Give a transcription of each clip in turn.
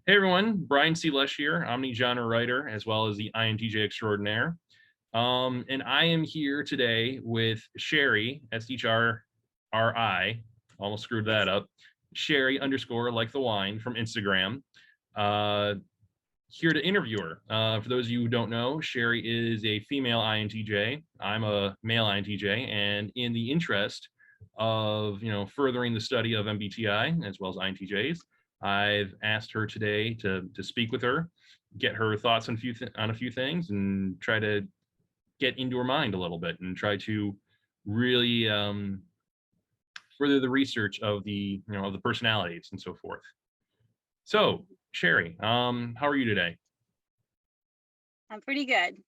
Hey everyone, Brian C. Lesh here, omni-genre writer, as well as the INTJ extraordinaire. And I am here today with Sherry, SHRRI, almost screwed that up, Sherry _ like the wine from Instagram, here to interview her. For those of you who don't know, Sherry is a female INTJ. I'm a male INTJ, and in the interest of furthering the study of MBTI as well as INTJs, I've asked her today to speak with her, get her thoughts on a few things, and try to get into her mind a little bit and try to really further the research of the personalities and so forth. So, Sherry, how are you today? I'm pretty good.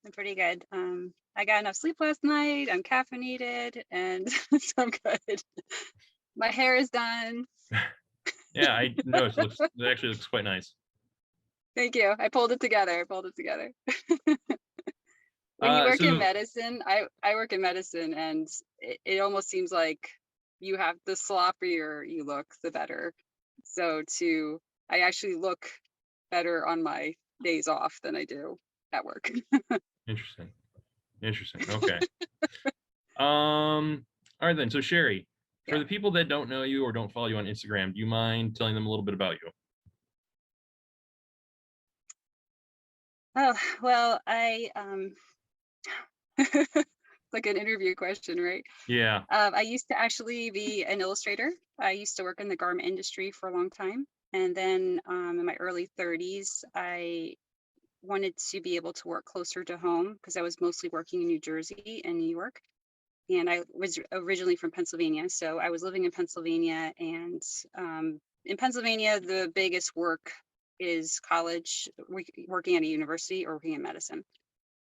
I got enough sleep last night. I'm caffeinated, and so I'm good. My hair is done. Yeah, I noticed it actually looks quite nice. Thank you. I pulled it together. When you work in So medicine, I work in medicine, and it almost seems like you have the sloppier you look, the better. I actually look better on my days off than I do at work. interesting. Okay. All right then. So Sherry, for Yeah. the people that don't know you or don't follow you on Instagram, do you mind telling them a little bit about you? Oh, well, it's like an interview question, right? Yeah. I used to actually be an illustrator. I used to work in the garment industry for a long time. And then in my early 30s, I wanted to be able to work closer to home because I was mostly working in New Jersey and New York. And I was originally from Pennsylvania. So I was living in Pennsylvania. And in Pennsylvania, the biggest work is college, working at a university or working in medicine.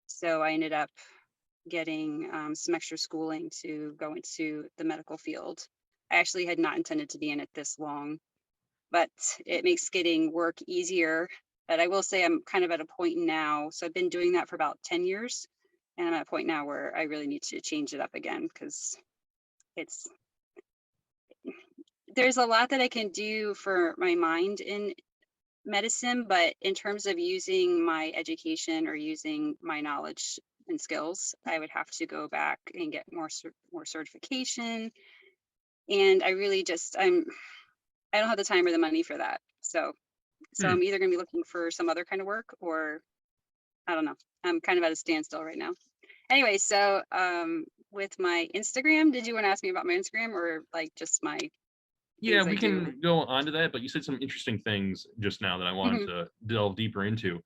So I ended up getting some extra schooling to go into the medical field. I actually had not intended to be in it this long, but it makes getting work easier. But I will say I'm kind of at a point now. So I've been doing that for about 10 years. And I'm at a point now where I really need to change it up again because it's there's a lot that I can do for my mind in medicine, but in terms of using my education or using my knowledge and skills, I would have to go back and get more certification. And I don't have the time or the money for that. So Hmm. I'm either going to be looking for some other kind of work, or I don't know. I'm kind of at a standstill right now. Anyway, so with my Instagram, did you want to ask me about my Instagram or like just my Yeah, things I we do? can go on to that, but you said some interesting things just now that I wanted Mhm. to delve deeper into.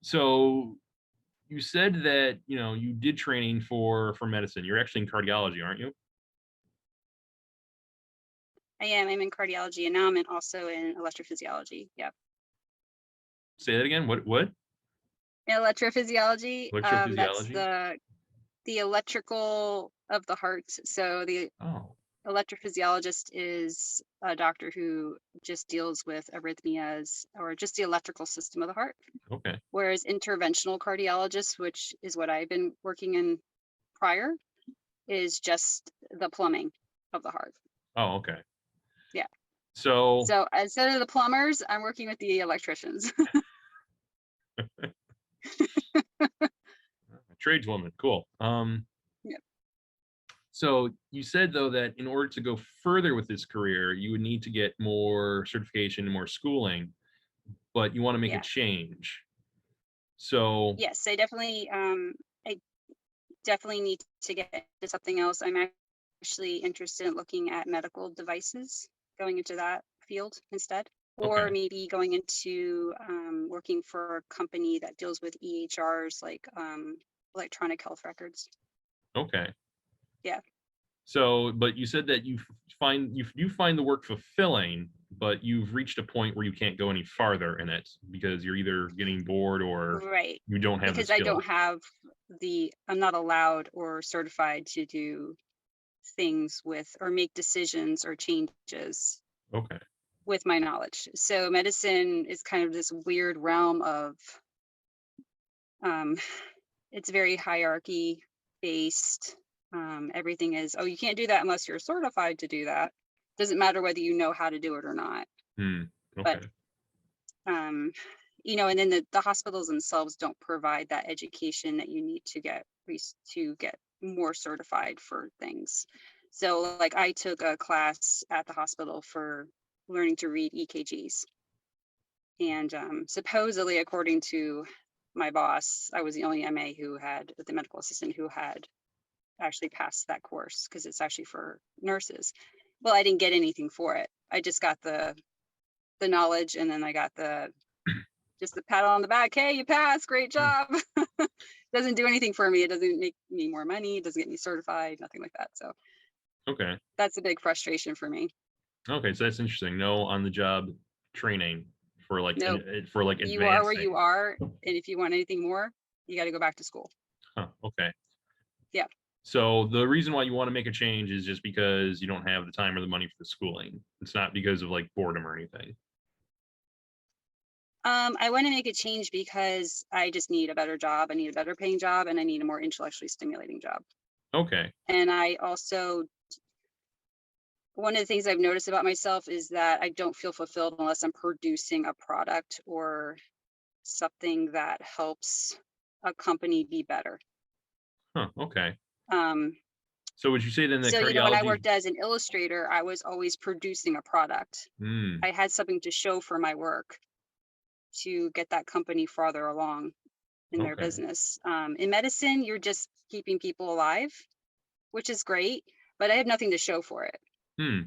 So you said that you did training for medicine. You're actually in cardiology, aren't you? I am. I'm in cardiology, and now also in electrophysiology. Yeah. Say that again. What? Electrophysiology, that's Electrophysiology? the electrical of the heart. So the Oh, electrophysiologist is a doctor who just deals with arrhythmias or just the electrical system of the heart. okay. Whereas interventional cardiologist, which is what I've been working in prior, is just the plumbing of the heart. Oh, okay. Yeah. So So instead of the plumbers, I'm working with the electricians. tradeswoman, cool. Yeah. So you said though that in order to go further with this career, you would need to get more certification and more schooling, but you want to make a Yeah. change. So Yes, I definitely need to get into something else. I'm actually interested in looking at medical devices, going into that field instead, or okay, maybe going into working for a company that deals with EHRs, like electronic health records. okay. Yeah. So, but you said that you find the work fulfilling, but you've reached a point where you can't go any farther in it because you're either getting bored or Right. you don't have the Because I don't skills. have I'm not allowed or certified to do things with or make decisions or changes Okay. with my knowledge. So medicine is kind of this weird realm of um, it's very hierarchy based. Everything is, oh, you can't do that unless you're certified to do that. Doesn't matter whether you know how to do it or not. Hmm. But Okay. And then the hospitals themselves don't provide that education that you need to get more certified for things. So like I took a class at the hospital for learning to read EKGs. And supposedly, according to my boss, I was the only MA the medical assistant who had actually passed that course because it's actually for nurses. Well, I didn't get anything for it. I just got the knowledge, and then I got just the pat on the back. Hey, you passed, great Hmm. job. Doesn't do anything for me. It doesn't make me more money. It doesn't get me certified. Nothing like that. So Okay. that's a big frustration for me. Okay, so that's interesting. No on the job training for like Nope. for like You are where you advancing. are, and if you want anything more, you got to go back to school. Huh, okay. Yeah. So the reason why you want to make a change is just because you don't have the time or the money for the schooling. It's not because of like boredom or anything. I want to make a change because I just need a better job. I need a better paying job, and I need a more intellectually stimulating job. Okay. And I also, one of the things I've noticed about myself is that I don't feel fulfilled unless I'm producing a product or something that helps a company be better. Huh, okay. Um, So would you say then that so, when I cardiology? worked as an illustrator, I was always producing a product. Hmm. I had something to show for my work to get that company farther along in their Okay. business. In medicine, you're just keeping people alive, which is great, but I have nothing to show for it. Hmm.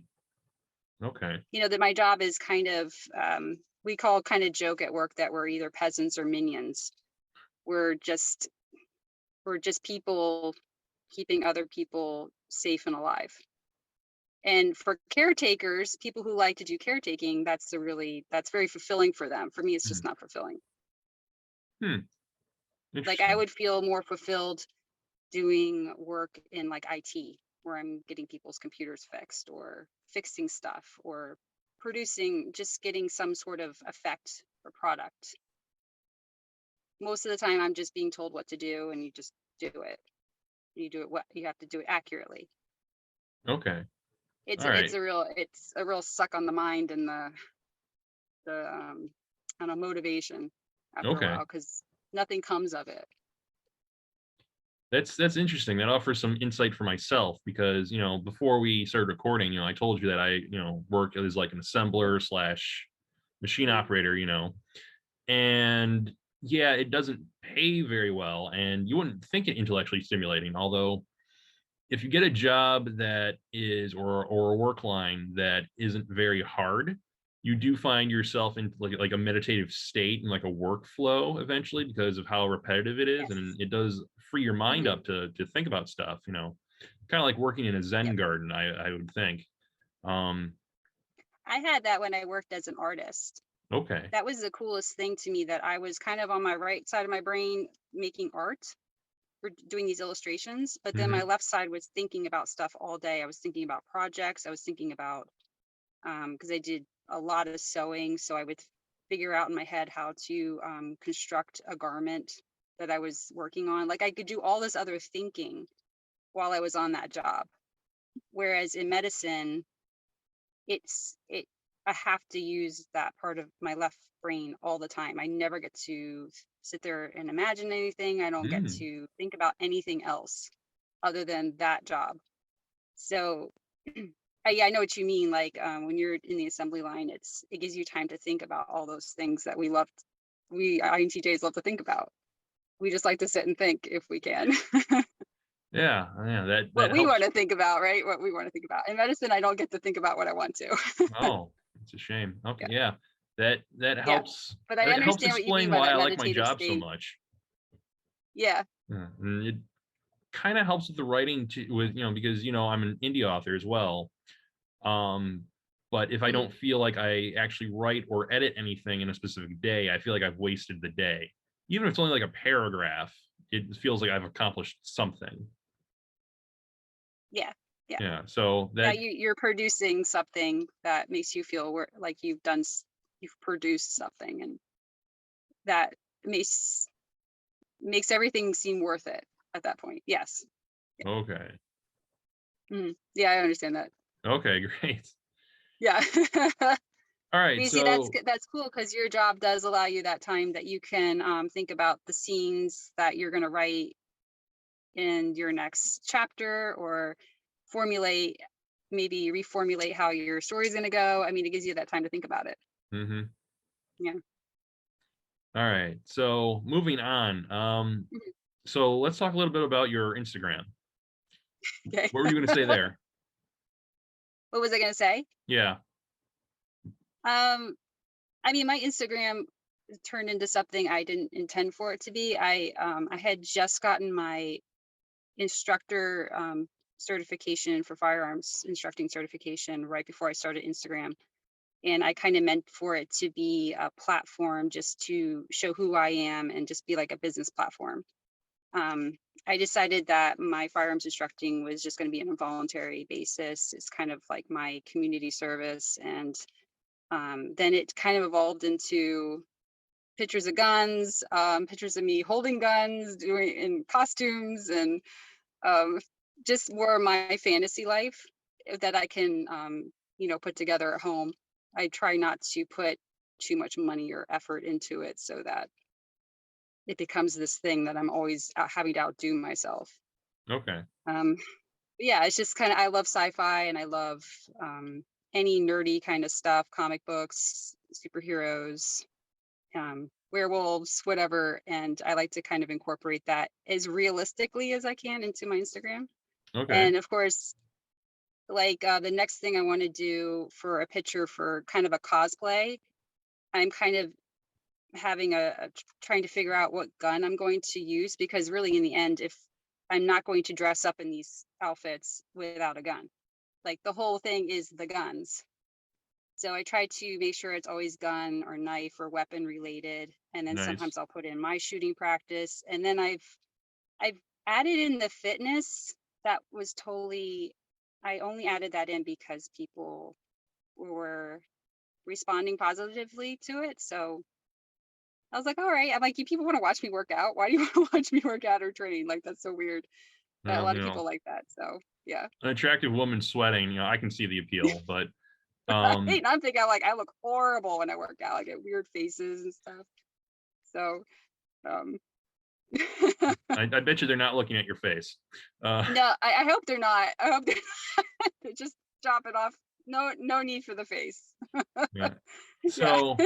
Okay. That my job is kind of, we call kind of joke at work that we're either peasants or minions. We're just we're just people keeping other people safe and alive. And for caretakers, people who like to do caretaking, that's very fulfilling for them. For me, it's Hmm. just not fulfilling. Hmm. Like I Interesting. would feel more fulfilled doing work in like IT, where I'm getting people's computers fixed or fixing stuff or just getting some sort of effect or product. Most of the time, I'm just being told what to do, and you just do it. You do it what you have to do it accurately. Okay. It's All it's right. a real it's a real suck on the mind and the I don't know, motivation after a Okay. while because nothing comes of it. That's interesting. That offers some insight for myself because, before we started recording, I told you that I, work as like an assembler slash machine Mhm. operator, and yeah, it doesn't pay very well. And you wouldn't think it intellectually stimulating, although if you get a job that is or a work line that isn't very hard, you do find yourself in like a meditative state and like a workflow eventually because of how repetitive it is, Yes. and it does free your mind Hmm. up to think about stuff. Kind of like working in a Zen Yep. garden, I would think. Um, I had that when I worked as an artist. okay. That was the coolest thing to me, that I was kind of on my right side of my brain making art for doing these illustrations, but then my Hmm. left side was thinking about stuff all day. I was thinking about projects. I was thinking about because I did a lot of sewing, so I would figure out in my head how to construct a garment that I was working on. Like I could do all this other thinking while I was on that job. Whereas in medicine, it's it I have to use that part of my left brain all the time. I never get to sit there and imagine anything. I don't get Mm. to think about anything else other than that job. So yeah, I know what you mean. Like when you're in the assembly line, it gives you time to think about all those things that we INTJs love to think about. We just like to sit and think if we can. Yeah, yeah, that What we want helps. to think about, right? What we want to think about. In medicine, I don't get to think about what I want to. Oh, it's a shame. Okay, Yeah. yeah, that Yeah. But I helps understand what you mean explain by why that I like my meditative job so state. much. Yeah. Yeah, and it kind of helps with the writing too, with because I'm an indie author as well. Um, but if I Hmm. don't feel like I actually write or edit anything in a specific day, I feel like I've wasted the day. Even if it's only like a paragraph, it feels like I've accomplished something. Yeah. Yeah. Yeah, so Yeah. that You're producing something that makes you feel like you've produced something, and that makes makes everything seem worth it at that point. Yes. okay. Mhm. Yeah, I understand that. Okay, great. Yeah. All right. You see, that's So, that's cool because your job does allow you that time that you can think about the scenes that you're going to write in your next chapter, or formulate, maybe reformulate how your story's going to go. I mean, it gives you that time to think about it. mhm. Yeah. All right. So moving on. Mhm. So let's talk a little bit about your Instagram. Okay. What were you going to say there? What was I going to say? Yeah. Um, I mean, my Instagram turned into something I didn't intend for it to be. I had just gotten my instructor certification for firearms instructing certification right before I started Instagram. And I kind of meant for it to be a platform just to show who I am and just be like a business platform. Um, I decided that my firearms instructing was just going to be on a voluntary basis. It's kind of like my community service. And then it kind of evolved into pictures of guns, pictures of me holding guns, doing in costumes, and um, just more of my fantasy life that I can, put together at home. I try not to put too much money or effort into it so that it becomes this thing that I'm always having to outdo myself. Okay. Um, yeah, it's just kind of, I love sci-fi and I love any nerdy kind of stuff, comic books, superheroes, werewolves, whatever. And I like to kind of incorporate that as realistically as I can into my Instagram. Okay. And of course, like the next thing I want to do for a picture for kind of a cosplay, I'm kind of having trying to figure out what gun I'm going to use, because really in the end, if I'm not going to dress up in these outfits without a gun, like the whole thing is the guns. So I try to make sure it's always gun or knife or weapon related. And then Nice. sometimes I'll put in my shooting practice. And then I've added in the fitness. That was totally, I only added that in because people were responding positively to it. So I was like, all right. I'm like, you people want to watch me work out. Why do you want to watch me work out or train? Like, that's so weird. But a Well, lot of people like that. So yeah. an attractive woman sweating, I can see the appeal, but Right. um, And I'm thinking like I look horrible when I work out. I get weird faces and stuff. So um I bet you they're not looking at your face. Uh, no, I hope they're not. I hope they're they just drop it off. No need for the face. yeah. Yeah. So,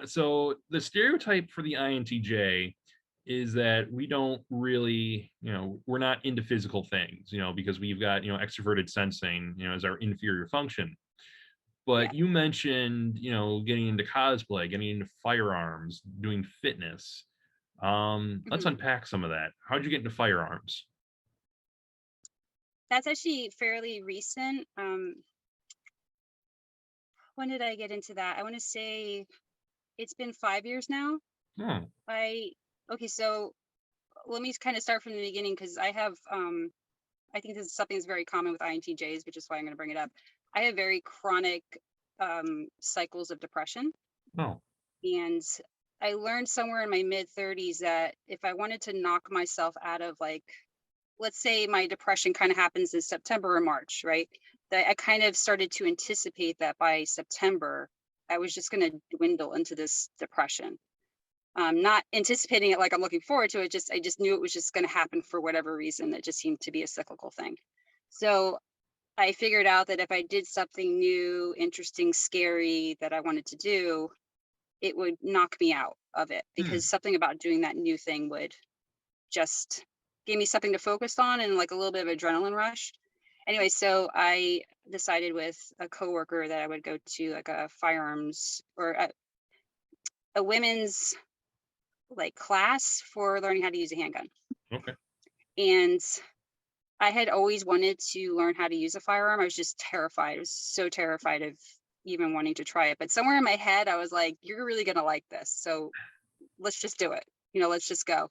so the stereotype for the INTJ is that we don't really, we're not into physical things, because we've got, extroverted sensing, as our inferior function. Yeah. But you mentioned, getting into cosplay, getting into firearms, doing fitness. Let's Mhm. unpack some of that. How'd you get into firearms? That's actually fairly recent. When did I get into that? I want to say it's been 5 years now. Oh, I Okay, so let me kind of start from the beginning because I think this is something that's very common with INTJs, which is why I'm going to bring it up. I have very chronic cycles of depression, oh, and I learned somewhere in my mid 30s that if I wanted to knock myself out of, like, let's say my depression kind of happens in September or March, right? That I kind of started to anticipate that by September, I was just going to dwindle into this depression. Not anticipating it like I'm looking forward to it. Just I just knew it was just going to happen for whatever reason. It just seemed to be a cyclical thing. So I figured out that if I did something new, interesting, scary that I wanted to do, it would knock me out of it, because hmm, something about doing that new thing would just give me something to focus on and like a little bit of adrenaline rush. Anyway, so I decided with a coworker that I would go to like a firearms or a women's like class for learning how to use a handgun. okay. And I had always wanted to learn how to use a firearm. I was just terrified. I was so terrified of even wanting to try it. But somewhere in my head, I was like, you're really going to like this. So let's just do it. Let's just go.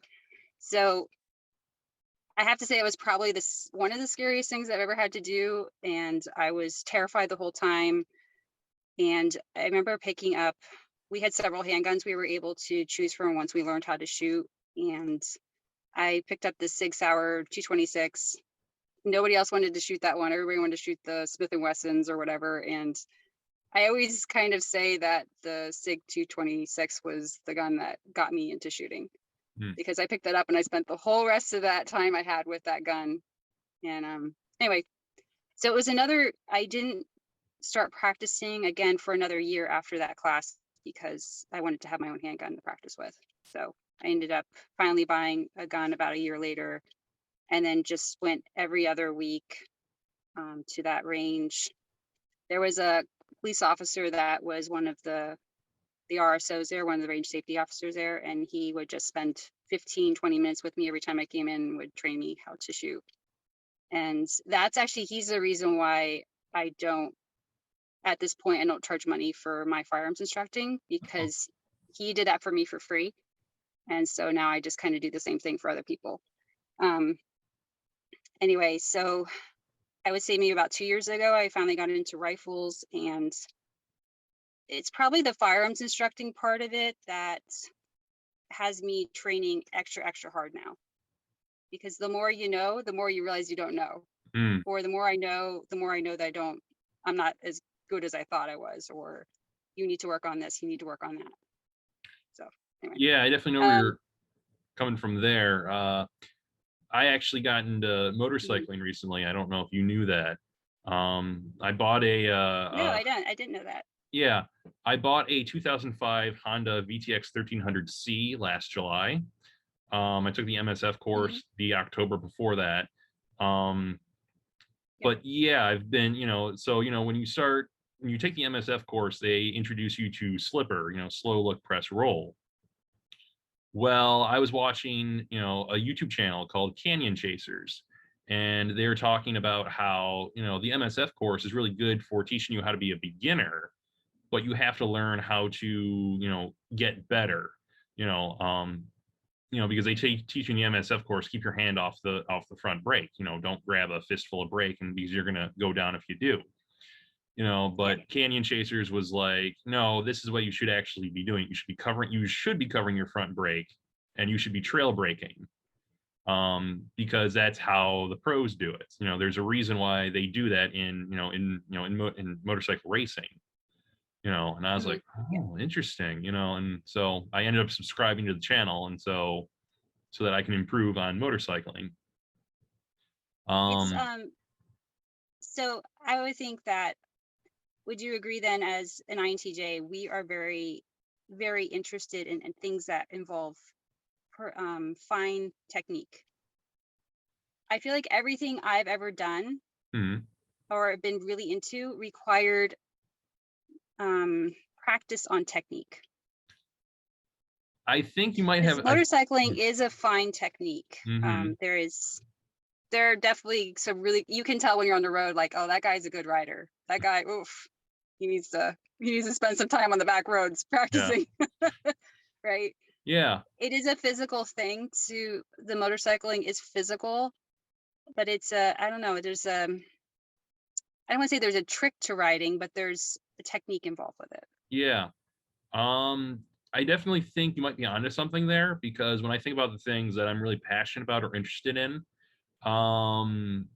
So I have to say, it was probably this one of the scariest things I've ever had to do. And I was terrified the whole time. And I remember picking up, we had several handguns we were able to choose from once we learned how to shoot. And I picked up the Sig Sauer 226. Nobody else wanted to shoot that one. Everybody wanted to shoot the Smith and Wessons or whatever. And I always kind of say that the SIG 226 was the gun that got me into shooting, Mm. because I picked that up and I spent the whole rest of that time I had with that gun. And anyway, so it was another, I didn't start practicing again for another year after that class because I wanted to have my own handgun to practice with. So I ended up finally buying a gun about a year later, and then just went every other week to that range. There was a police officer that was one of the RSOs there, one of the range safety officers there, and he would just spend 15-20 minutes with me every time I came in and would train me how to shoot. And that's actually, he's the reason why I don't, at this point, I don't charge money for my firearms instructing, Oh, because he did that for me for free. And so now I just kind of do the same thing for other people. Um, anyway, so I would say maybe about 2 years ago, I finally got into rifles, and it's probably the firearms instructing part of it that has me training extra, extra hard now. Because the more you know, the more you realize you don't know. mm. Or the more I know that I'm not as good as I thought I was, or you need to work on this, you need to work on that. So anyway. Yeah, I definitely know where Um you're coming from there. I actually got into mhm. motorcycling recently. I don't know if you knew that. I bought No, I didn't know that. yeah, I bought a 2005 Honda VTX 1300C last July. I took the MSF Hmm. course the October before that. Um, Yeah. but yeah, I've been, so when you take the MSF course, they introduce you to slipper, slow look, press, roll. Well, I was watching, a YouTube channel called Canyon Chasers, and they were talking about how, the MSF course is really good for teaching you how to be a beginner, but you have to learn how to, get better, you know, um, because they teach you in the MSF course, keep your hand off the front brake, don't grab a fistful of brake, and because you're gonna go down if you do. Yeah. But Canyon Chasers was like, no, this is what you should actually be doing. You should be covering your front brake, and you should be trail braking, because that's how the pros do it. There's a reason why they do that in motorcycle racing. And I was Hmm. like, Yeah. oh, interesting. And so I ended up subscribing to the channel, and so that I can improve on motorcycling. It's Um, so I would think that, would you agree then, as an INTJ, we are very, very interested in things that involve fine technique. I feel like everything I've ever done mhm. or been really into required practice on technique. I think you might Because have. motorcycling is a fine technique. Mhm. There are definitely some really, you can tell when you're on the road, like, oh, that guy's a good rider. That guy, oof, he needs to spend some time on the back roads Yeah. practicing, right? Yeah. It is a physical thing. To the motorcycling is physical, but it's a, I don't know. I don't want to say there's a trick to riding, but there's a technique involved with it. Yeah. Um, I definitely think you might be onto something there, because when I think about the things that I'm really passionate about or interested in, um,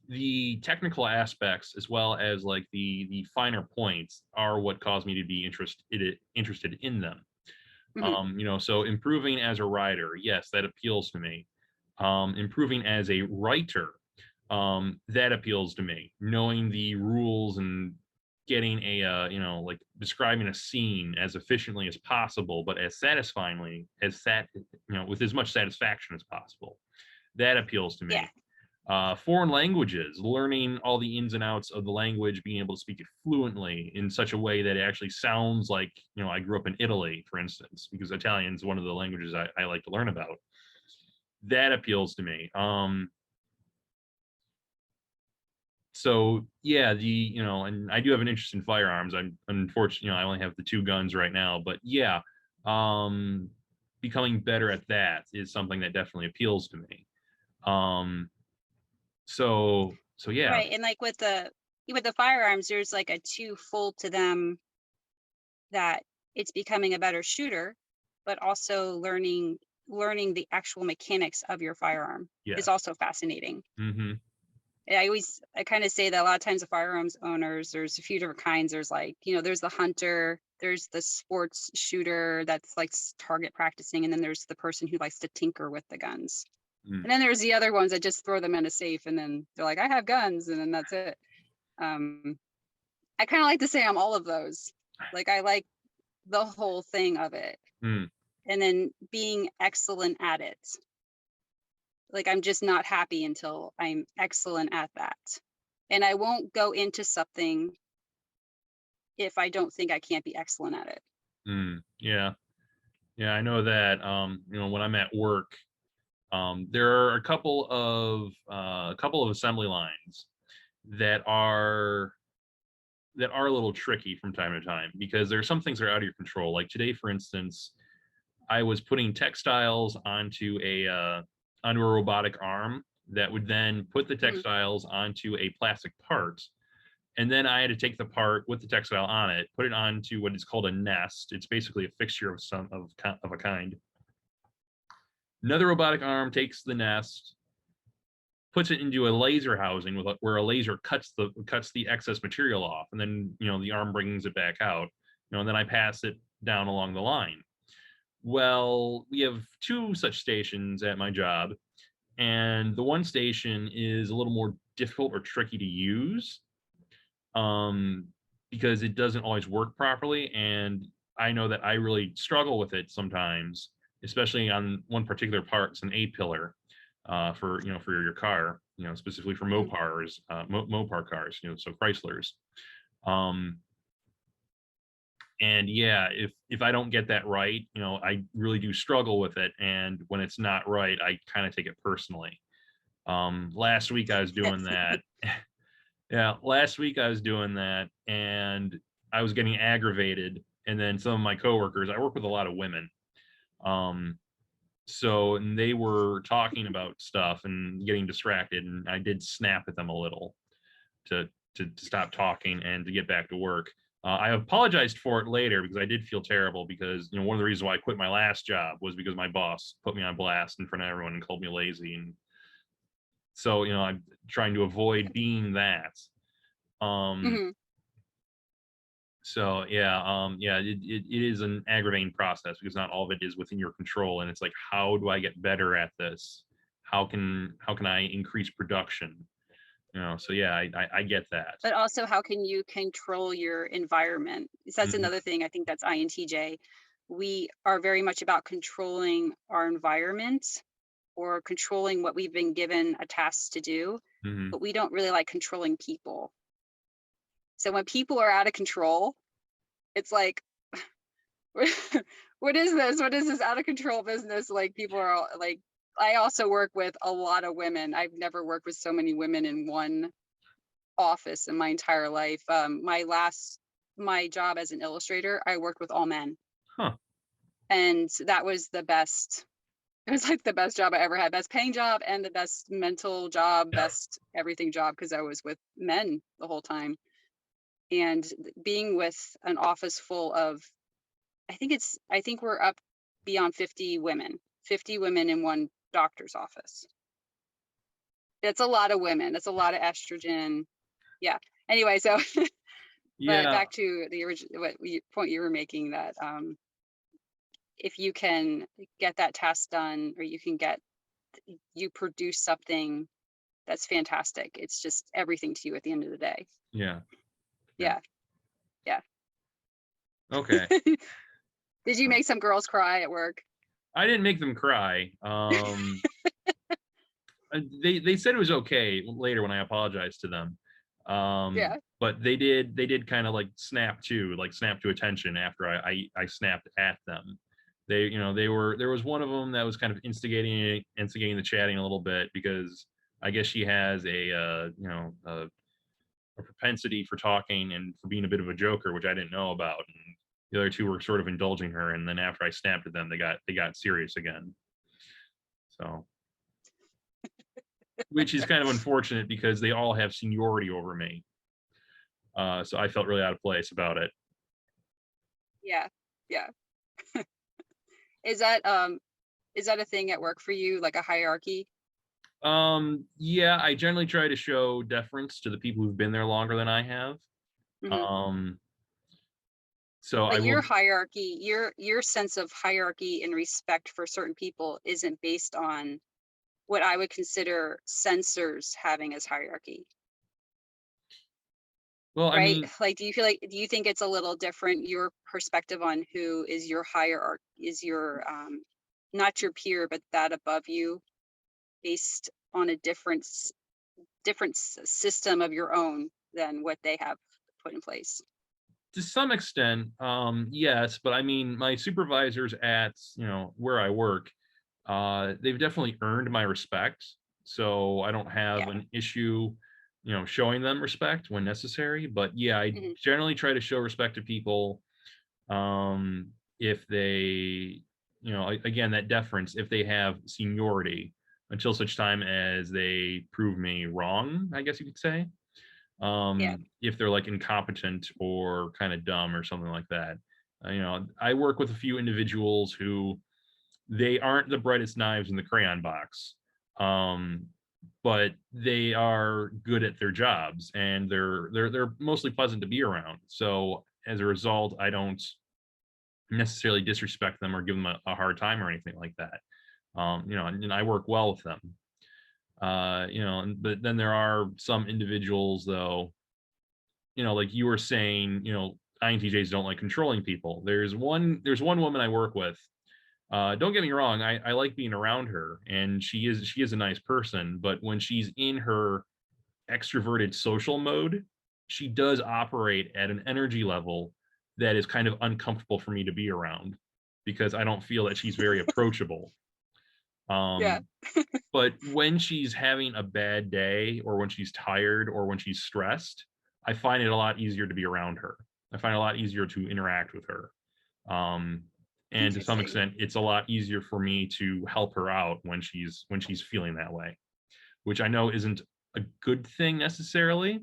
the technical aspects as well as like the finer points are what caused me to be interested in them. Hmm. So improving as a writer, yes, that appeals to me. Improving as a writer, that appeals to me. Knowing the rules and getting like describing a scene as efficiently as possible, but as satisfyingly with as much satisfaction as possible. That appeals to Yeah. me. Foreign languages, learning all the ins and outs of the language, being able to speak it fluently in such a way that it actually sounds like, I grew up in Italy, for instance, because Italian is one of the languages I like to learn about. That appeals to me. So yeah, and I do have an interest in firearms. I'm unfortunately, I only have the two guns right now, but yeah, um, becoming better at that is something that definitely appeals to me. Um, so yeah. Right. And like with the firearms, there's like a twofold to them, that it's becoming a better shooter, but also learning the actual mechanics of your firearm is Yes. also fascinating. Hmm. I kind of say that a lot of times the firearms owners, there's a few different kinds. There's like, there's the hunter, there's the sports shooter that's like target practicing, and then there's the person who likes to tinker with the guns. Mm, And then there's the other ones that just throw them in a safe and then they're like, I have guns, and then that's it. I kind of like to say I'm all of those. Like I like the whole thing of it. mm, And then being excellent at it. Like I'm just not happy until I'm excellent at that. And I won't go into something if I don't think I can't be excellent at it. yeah. Yeah, I know that, when I'm at work, there are a couple of assembly lines that are a little tricky from time to time because there are some things that are out of your control. Like today, for instance, I was putting textiles onto a robotic arm that would then put the Mhm. textiles onto a plastic part. And then I had to take the part with the textile on it, put it onto what is called a nest. It's basically a fixture of a kind. Another robotic arm takes the nest, puts it into a laser housing where a laser cuts the excess material off, and then the arm brings it back out. And then I pass it down along the line. Well, we have two such stations at my job, and the one station is a little more difficult or tricky to use, um, because it doesn't always work properly, and I know that I really struggle with it sometimes, especially on one particular part. It's an A pillar, for your car, specifically for Mhm. Mopar cars, so Chryslers. Um, and yeah, if I don't get that right, I really do struggle with it, and when it's not right, I kind of take it personally. Last week I was doing that. Yeah, last week I was doing that, and I was getting aggravated, and then some of my coworkers, I work with a lot of women. Um, and they were talking about stuff and getting distracted, and I did snap at them a little to to stop talking and to get back to work. I apologized for it later because I did feel terrible because one of the reasons why I quit my last job was because my boss put me on blast in front of everyone and called me lazy, and so I'm trying to avoid being that. Um, Mhm. so yeah, it is an aggravating process because not all of it is within your control, and it's like, how do I get better at this? How can I increase production? So yeah, I get that. But also, how can you control your environment? 'Cause that's Mhm, another thing I think that's INTJ. We are very much about controlling our environment or controlling what we've been given a task to do, mhm. but we don't really like controlling people. So when people are out of control, it's like, what is this? What is this out of control business? Like people are like, I also work with a lot of women. I've never worked with so many women in one office in my entire life. My job as an illustrator, I worked with all men, Huh. and that was the best. It was like the best job I ever had, best paying job and the best mental job, best everything job because I was with men the whole time. And being with an office full of, I think we're up beyond 50 women in one doctor's office. It's a lot of women. That's a lot of estrogen. Yeah. Anyway, so but Yeah, back to the original point you were making, that if you can get that task done, or you produce something that's fantastic. It's just everything to you at the end of the day. yeah, yeah. Yeah. Yeah. Okay. Did you Uh, make some girls cry at work? I didn't make them cry. They said it was okay later when I apologized to them. Yeah. But they did kind of like snap to attention after I snapped at them. There was one of them that was kind of instigating the chatting a little bit because I guess she has a propensity for talking and for being a bit of a joker, which I didn't know about. And the other two were sort of indulging her, and then after I snapped at them, they got serious again. So, which is kind of unfortunate because they all have seniority over me. So I felt really out of place about it. Yeah. Yeah. Is that um is that a thing at work for you, like a hierarchy? Yeah, I generally try to show deference to the people who've been there longer than I have. Hmm. Um, so I But your will. hierarchy, your sense of hierarchy and respect for certain people isn't based on what I would consider sensors having as hierarchy, Well, I right? mean, Like, do you think it's a little different, your perspective on who is your hierarchy, is your, not your peer, but that above you, based on a system of your own than what they have put in place? to some extent, yes, but I mean, my supervisors at where I work, they've definitely earned my respect. So I don't have Yeah. an issue, showing them respect when necessary. But yeah, I Hmm. generally try to show respect to people, um, if they, again, that deference, if they have seniority, until such time as they prove me wrong, I guess you could say. Yeah. If they're like incompetent or kind of dumb or something like that. I work with a few individuals who they aren't the brightest knives in the crayon box. Um, but they are good at their jobs and they're mostly pleasant to be around. So as a result, I don't necessarily disrespect them or give them a hard time or anything like that. And I work well with them. But then there are some individuals though, like you were saying, INTJs don't like controlling people. There's one woman I work with. Don't get me wrong, I like being around her, and she is a nice person. But when she's in her extroverted social mode, she does operate at an energy level that is kind of uncomfortable for me to be around because I don't feel that she's very approachable. Yeah. Um, but when she's having a bad day or when she's tired or when she's stressed, I find it a lot easier to be around her. I find it a lot easier to interact with her. Um, and to some Interesting. extent, it's a lot easier for me to help her out when she's feeling that way, which I know isn't a good thing necessarily,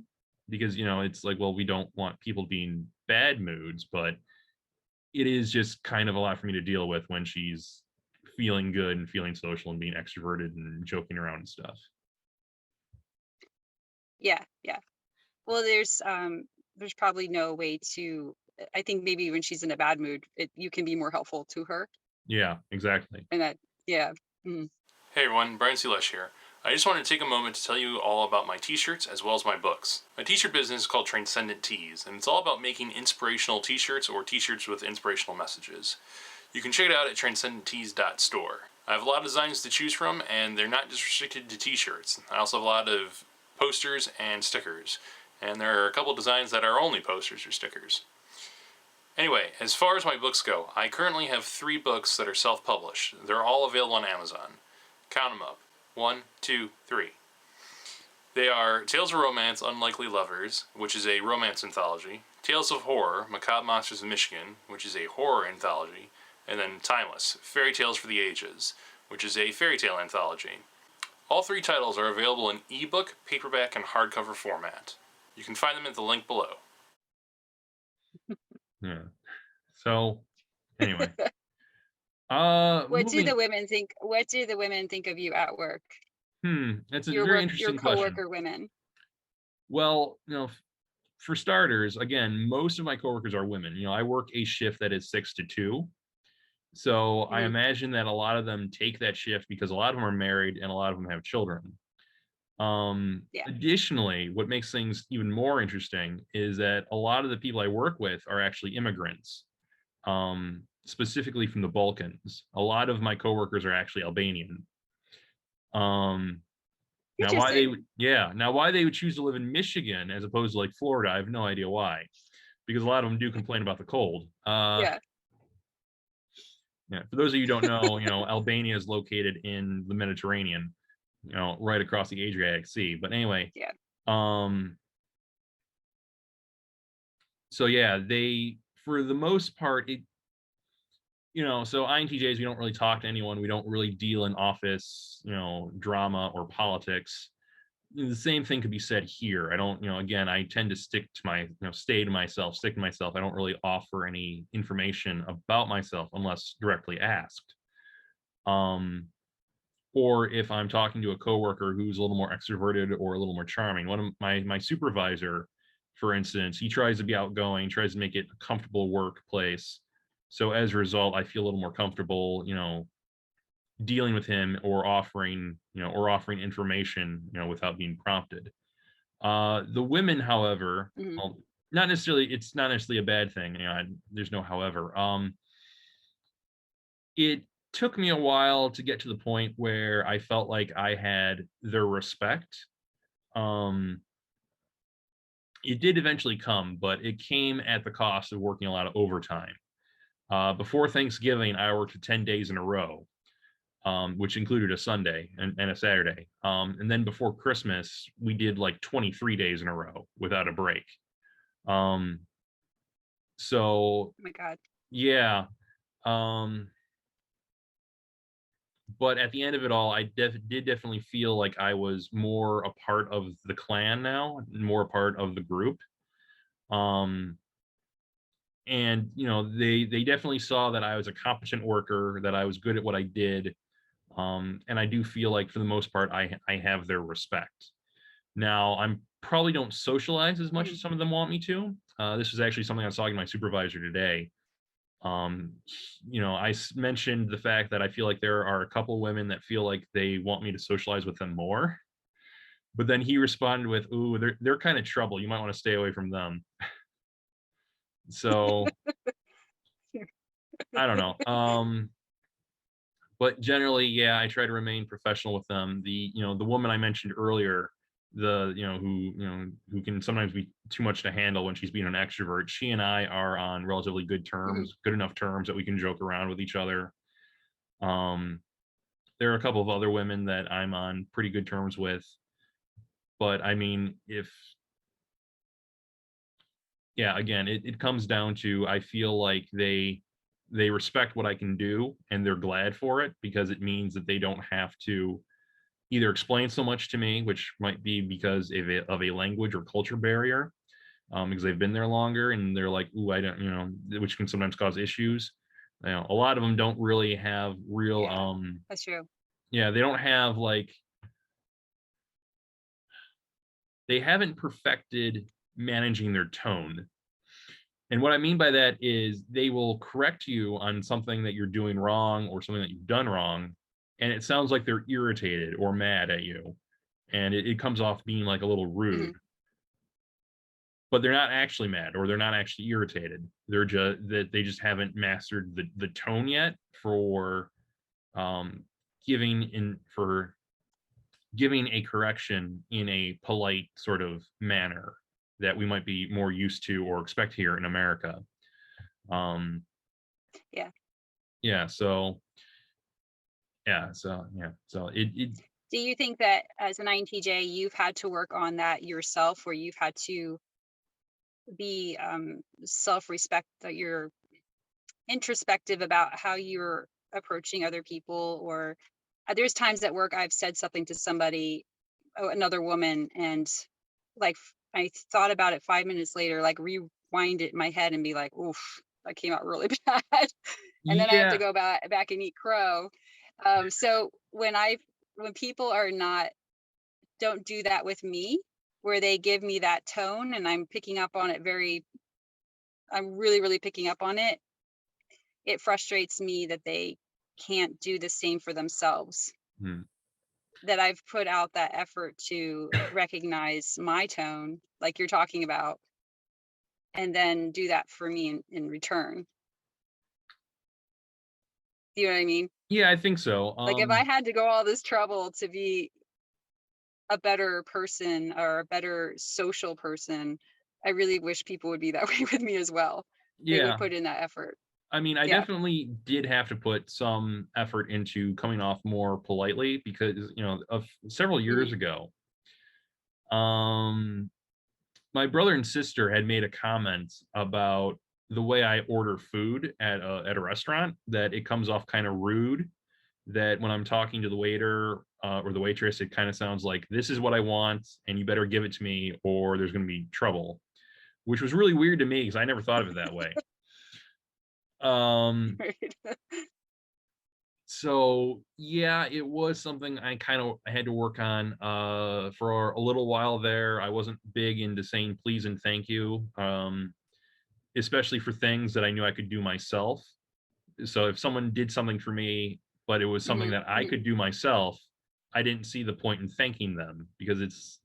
because it's like, well, we don't want people being bad moods, but it is just kind of a lot for me to deal with when she's feeling good and feeling social and being extroverted and joking around and stuff. Yeah. Yeah. Well, there's probably no way to, I think maybe when she's in a bad mood, you can be more helpful to her. Yeah, exactly. And that, yeah. Mm. Hey everyone, Brian Sealesh here. I just wanted to take a moment to tell you all about my t-shirts as well as my books. My t-shirt business is called Transcendent Tees, and it's all about making inspirational t-shirts or t-shirts with inspirational messages. You can check it out at transcendenttees.store. I have a lot of designs to choose from, and they're not just restricted to t-shirts. I also have a lot of posters and stickers, and there are a couple designs that are only posters or stickers. Anyway, as far as my books go, I currently have 3 books that are self-published. They're all available on Amazon. Count them up. 1, 2, 3. They are Tales of Romance, Unlikely Lovers, which is a romance anthology, Tales of Horror, Macabre Monsters of Michigan, which is a horror anthology, and then Timeless, Fairy Tales for the Ages, which is a fairy tale anthology. All 3 titles are available in ebook, paperback, and hardcover format. You can find them at the link below. Yeah. So anyway, What do the moving. women think? What do the women think of you at work? That's a very Your interesting question. coworker women. Well, for starters, again, most of my coworkers are women. I work a shift that is 6 to 2. So I Hmm. imagine that a lot of them take that shift because a lot of them are married and a lot of them have children. Yeah. Additionally, what makes things even more interesting is that a lot of the people I work with are actually immigrants, specifically from the Balkans. A lot of my coworkers are actually Albanian. Um, Interesting. now why they would choose to live in Michigan as opposed to like Florida, I have no idea why, because a lot of them do complain about the cold. Yeah. Yeah, for those of you who don't know, Albania is located in the Mediterranean, right across the Adriatic Sea. But anyway, Yeah. um, so yeah, they for the most part, so INTJs, we don't really talk to anyone. We don't really deal in office, drama or politics. The same thing could be said here. I don't, again, I tend to stay to myself, stick to myself. I don't really offer any information about myself unless directly asked. Um, or if I'm talking to a coworker who's a little more extroverted or a little more charming. One of my supervisor, for instance, he tries to be outgoing, tries to make it a comfortable workplace. So as a result, I feel a little more comfortable, dealing with him or offering information, without being prompted. The women, however, Mhm. well, it's not necessarily a bad thing. There's no however. It took me a while to get to the point where I felt like I had their respect. Um, it did eventually come, but it came at the cost of working a lot of overtime. Before Thanksgiving, I worked 10 days in a row, which included a Sunday and a Saturday. And then before Christmas, we did like 23 days in a row without a break. Um, so Oh my God. yeah. Um, but at the end of it all, I did definitely feel like I was more a part of the clan now, more a part of the group. Um, and they definitely saw that I was a competent worker, that I was good at what I did. And I do feel like for the most part, I have their respect. Now, I'm probably don't socialize as much Mhm. as some of them want me to. This was actually something I was talking to my supervisor today. Um, mentioned the fact that I feel like there are a couple women that feel like they want me to socialize with them more. But then he responded with, "Ooh, they're kind of trouble. You might want to stay away from them." So I don't know. But generally, yeah, I try to remain professional with them. The woman I mentioned earlier, who can sometimes be too much to handle when she's being an extrovert. She and I are on relatively good Mhm. terms, good enough terms that we can joke around with each other. Um, there are a couple of other women that I'm on pretty good terms with, but I mean, if yeah, again, it comes down to I feel like they respect what I can do and they're glad for it because it means that they don't have to either explain so much to me, which might be because of a language or culture barrier, because they've been there longer and they're like, "Ooh, I don't," which can sometimes cause issues. A lot of them don't really have real, Yeah, that's true. yeah, they don't have like they haven't perfected managing their tone. And what I mean by that is they will correct you on something that you're doing wrong or something that you've done wrong, and it sounds like they're irritated or mad at you, and it comes off being like a little rude. Mhm. But they're not actually mad or they're not actually irritated. They're just that they just haven't mastered the tone yet for um for giving a correction in a polite sort of manner that we might be more used to or expect here in America. Um Yeah. yeah, so it Do you think that as an INTJ, you've had to work on that yourself, where you've had to be self-respect, that you're introspective about how you're approaching other people, or there's times at work I've said something to somebody, another woman, and like I thought about it 5 minutes later, like rewind it in my head and be like, oof, that came out really bad. And then I have to yeah, go back and eat crow. So when people are not don't do that with me, where they give me that tone and I'm picking up on it, I'm really, really picking up on it. It frustrates me that they can't do the same for themselves. hmm. That I've put out that effort to recognize my tone, like you're talking about, and then do that for me in return. Do you know what I mean? Yeah, I think so. Like if I had to go all this trouble to be a better person or a better social person, I really wish people would be that way with me as well. They would Yeah, put in that effort. I mean, I Yeah. definitely did have to put some effort into coming off more politely because, of several years Mhm. ago, um, my brother and sister had made a comment about the way I order food at a restaurant, that it comes off kind of rude, that when I'm talking to the waiter, or the waitress, it kind of sounds like, "This is what I want, and you better give it to me or there's gonna be trouble," which was really weird to me because I never thought of it that way. Um Right. So yeah, it was something I kind of had to work on for a little while there. I wasn't big into saying please and thank you, especially for things that I knew I could do myself. So if someone did something for me, but it was something Hmm. that I could do myself, I didn't see the point in thanking them because it's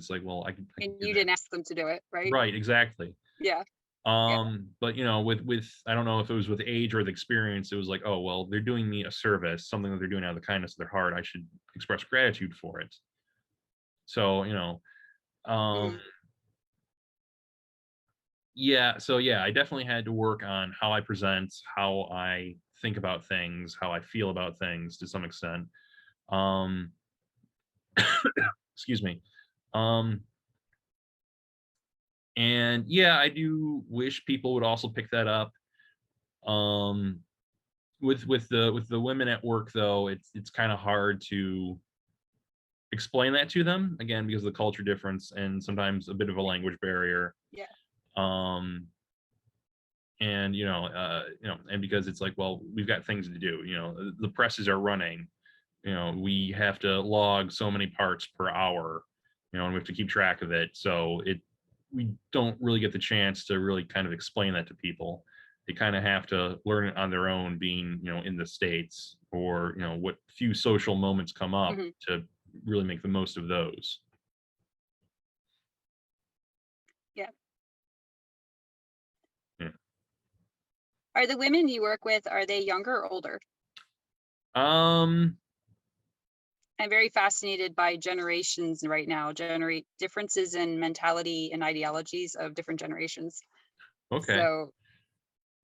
like, well, I can And do you that. didn't ask them to do it, right? Right, exactly. Yeah. Yeah. But with I don't know if it was with age or with experience, it was like, oh well, they're doing me a service, something that they're doing out of the kindness of their heart. I should express gratitude for it. So, um, Hmm. yeah, so yeah, I definitely had to work on how I present, how I think about things, how I feel about things to some extent. Um, excuse me. Um, and yeah, I do wish people would also pick that up. Um, with the women at work though, it's kind of hard to explain that to them again because of the culture difference and sometimes a bit of a language barrier. Yeah. Um, and and because it's like, well, we've got things to do. The presses are running. We have to log so many parts per hour. And we have to keep track of it. So we don't really get the chance to really kind of explain that to people. They kind of have to learn it on their own, being in the States, or what few social moments come up Hmm. to really make the most of those. Yeah. Yeah. Are the women you work with, are they younger or older? Um. I'm very fascinated by generations right now, generate differences in mentality and ideologies of different generations. Okay. So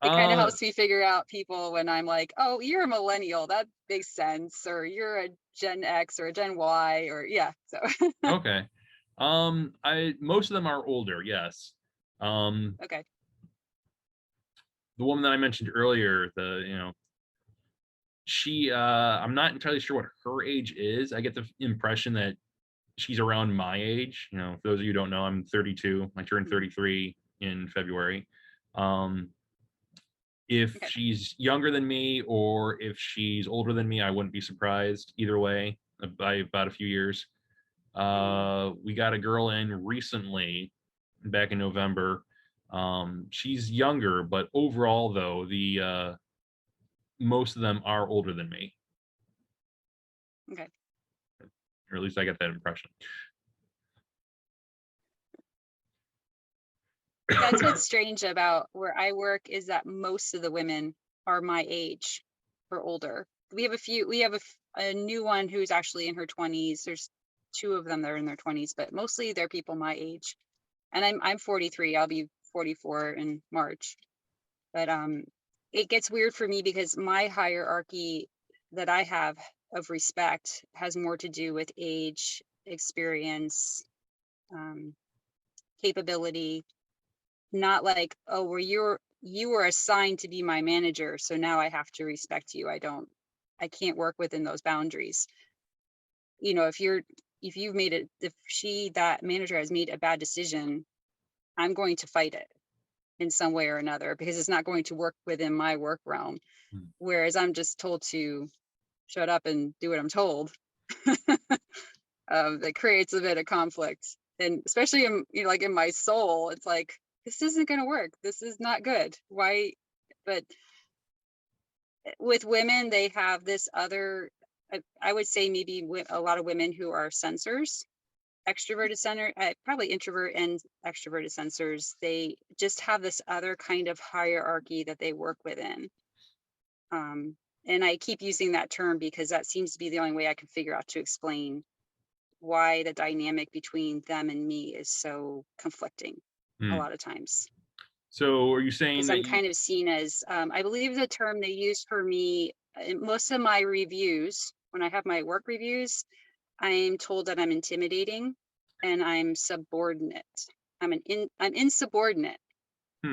it kind of Uh. helps me figure out people when I'm like, oh, you're a millennial, that makes sense, or you're a Gen X or a Gen Y, or yeah. So Okay. I Most of them are older. Yes. Um. okay. The woman that I mentioned earlier, she I'm not entirely sure what her age is. I get the impression that she's around my age. For those of you who don't know, I'm 32. I turned Mhm. 33 in February. Um, if Okay. she's younger than me or if she's older than me, I wouldn't be surprised either way by about a few years. Mhm. We got a girl in recently back in November. She's younger, but overall though, the most of them are older than me, Okay. or at least I get that impression. That's what's strange about where I work is that most of the women are my age or older. We have a new one who's actually in her 20s. There's two of them that are in their 20s, but mostly they're people my age. And I'm 43. I'll be 44 in March. But it gets weird for me because my hierarchy that I have of respect has more to do with age, experience, um, capability, not like, oh, well, you were assigned to be my manager, so now I have to respect you. I can't work within those boundaries. If you've made it, if that manager has made a bad decision, I'm going to fight it in some way or another because it's not going to work within my work realm. Hmm. Whereas I'm just told to shut up and do what I'm told. That creates a bit of conflict, and especially in like in my soul, it's like this isn't going to work. This is not good. Why? But with women, they have this other. I would say maybe a lot of women who are sensors, extroverted center, probably introvert and extroverted sensors. They just have this other kind of hierarchy that they work within. Um, and I keep using that term because that seems to be the only way I can figure out to explain why the dynamic between them and me is so conflicting a Hmm. lot of times. So are you saying Because that I'm you kind of seen as, I believe the term they use for me in most of my reviews, when I have my work reviews, I'm told that I'm intimidating and I'm subordinate. I'm insubordinate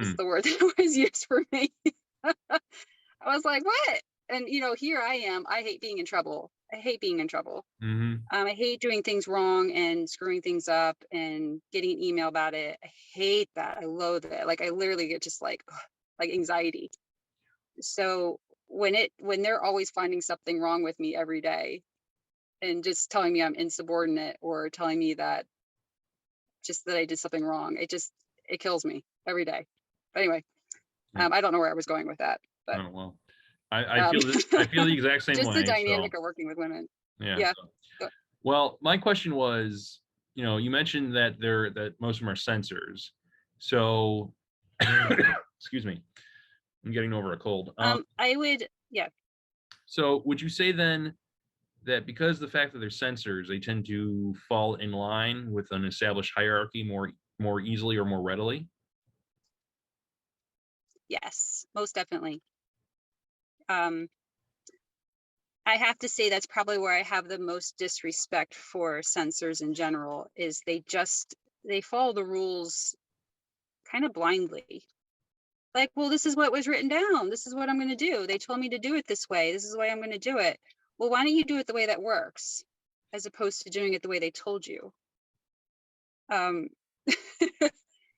is hmm, the word that was used for me. I was like, what? And here I am. I hate being in trouble. I hate being in trouble. mhm, I hate doing things wrong and screwing things up and getting an email about it. I hate that. I loathe it. Like I literally get just like anxiety. So when they're always finding something wrong with me every day and just telling me I'm insubordinate or telling me that I did something wrong, it kills me every day. But anyway, Yeah. I don't know where I was going with that, but Oh, well, I feel I feel the exact same just way. the dynamic So, of working with women. yeah. Yeah. So, well, my question was, you mentioned that most of them are sensors. So, excuse me, I'm getting over a cold. I would, yeah. So would you say then that because the fact that they're sensors, they tend to fall in line with an established hierarchy more easily or more readily? Yes, most definitely. Um, I have to say that's probably where I have the most disrespect for sensors in general, is they follow the rules kind of blindly. Like, well, this is what was written down. This is what I'm going to do. They told me to do it this way. This is the way I'm going to do it. Well, why don't you do it the way that works, as opposed to doing it the way they told you? And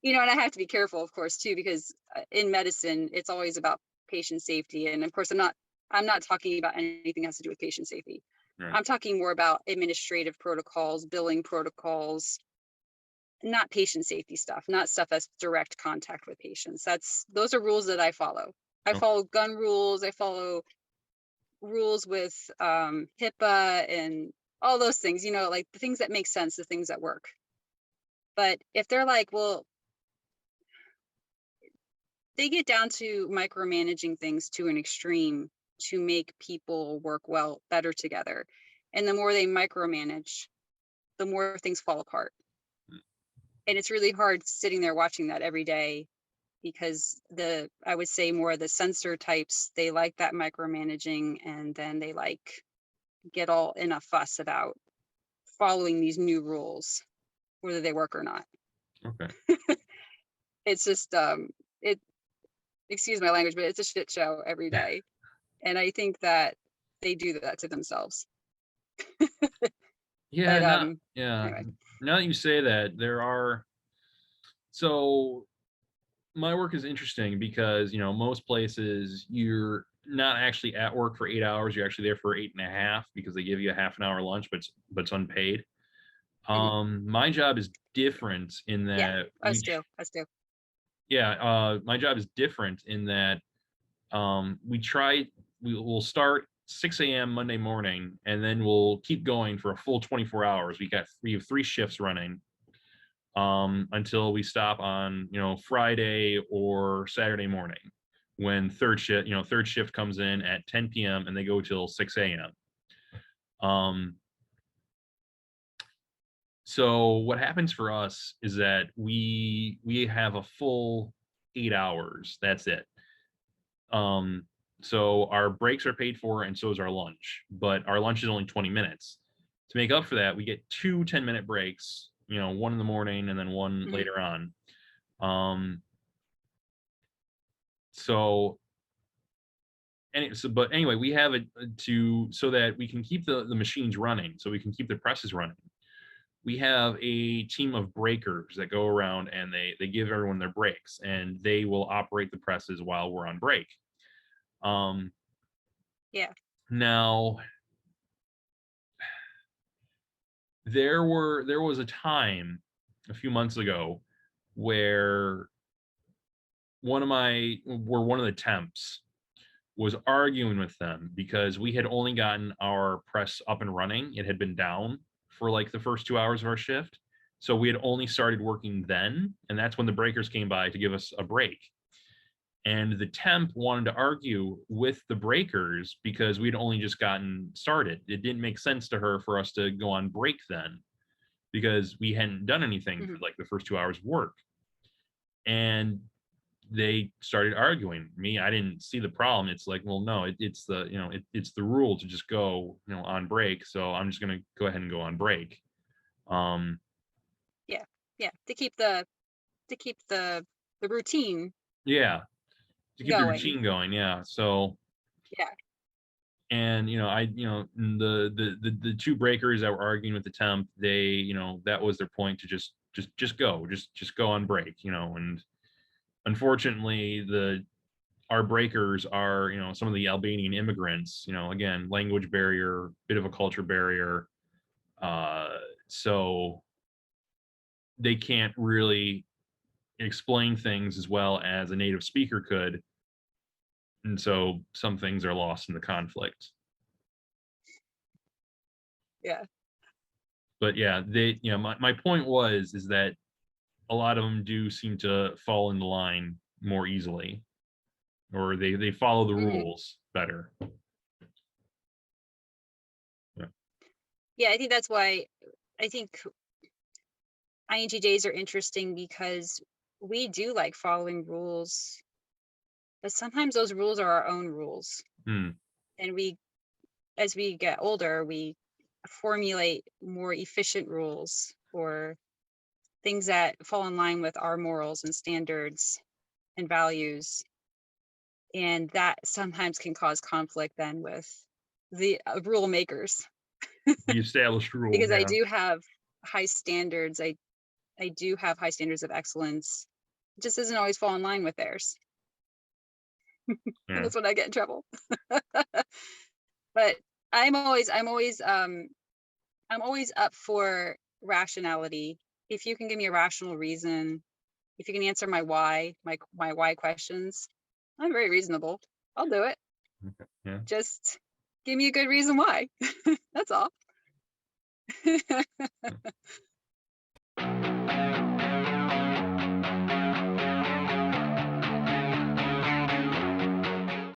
I have to be careful, of course, too, because in medicine, it's always about patient safety. And of course, I'm not talking about anything that has to do with patient safety. Right. I'm talking more about administrative protocols, billing protocols, not patient safety stuff, not stuff that's direct contact with patients. Those are rules that I follow. I Okay. follow gun rules. I follow rules with HIPAA and all those things, like the things that make sense, the things that work. But if they're like, well, they get down to micromanaging things to an extreme to make people work better together. And the more they micromanage, the more things fall apart. And it's really hard sitting there watching that every day, because I would say more of the sensor types, they like that micromanaging, and then they get all in a fuss about following these new rules, whether they work or not. Okay. It's just it excuse my language, but it's a shit show every day. And I think that they do that to themselves. Yeah. But Yeah. anyway. Now that you say that, so my work is interesting because most places you're not actually at work for 8 hours. You're actually there for 8.5 because they give you a half an hour lunch, but it's unpaid. My job is different in that Yeah, us too. yeah, my job is different in that we will start 6 a.m. Monday morning, and then we'll keep going for a full 24 hours. We have 3 shifts running until we stop on Friday or Saturday morning, when third shift comes in at 10 p.m. and they go till 6 a.m. So what happens for us is that we have a full 8 hours. That's it. So our breaks are paid for, and so is our lunch, but our lunch is only 20 minutes. To make up for that, we get 2 10-minute breaks, one in the morning and then one later on. But anyway, we have it so that we can keep the machines running, so we can keep the presses running. We have a team of breakers that go around and they give everyone their breaks, and they will operate the presses while we're on break. Yeah. Now, there was a time a few months ago where one of the temps was arguing with them because we had only gotten our press up and running. It had been down for like the first 2 hours of our shift. So we had only started working then, and that's when the breakers came by to give us a break. And the temp wanted to argue with the breakers because we'd only just gotten started. It didn't make sense to her for us to go on break then, because we hadn't done anything for like the first 2 hours of work. And they started arguing. I didn't see the problem. It's like, well, no, it's the rule to just go on break. So I'm just going to go ahead and go on break. Yeah, to keep the routine. Yeah, to keep going. the routine going. Yeah. So yeah. And the 2 breakers that were arguing with the temp, they that was their point, to just go on break. And unfortunately, our breakers are, some of the Albanian immigrants, again, language barrier, bit of a culture barrier. So they can't really explain things as well as a native speaker could. And so some things are lost in the conflict. Yeah. But yeah, my point is that a lot of them do seem to fall into line more easily, or they follow the rules better. Yeah, I think that's why I think INTJs are interesting, because we do like following rules, but sometimes those rules are our own rules. And as we get older, we formulate more efficient rules or things that fall in line with our morals and standards and values. And that sometimes can cause conflict then with the rule makers. The established rule. Because yeah. I do have high standards. I do have high standards of excellence. It just doesn't always fall in line with theirs. Yeah. And that's when I get in trouble. But I'm always up for rationality. If you can give me a rational reason, if you can answer my why, my why questions, I'm very reasonable. I'll do it. Yeah. Just give me a good reason why. That's all.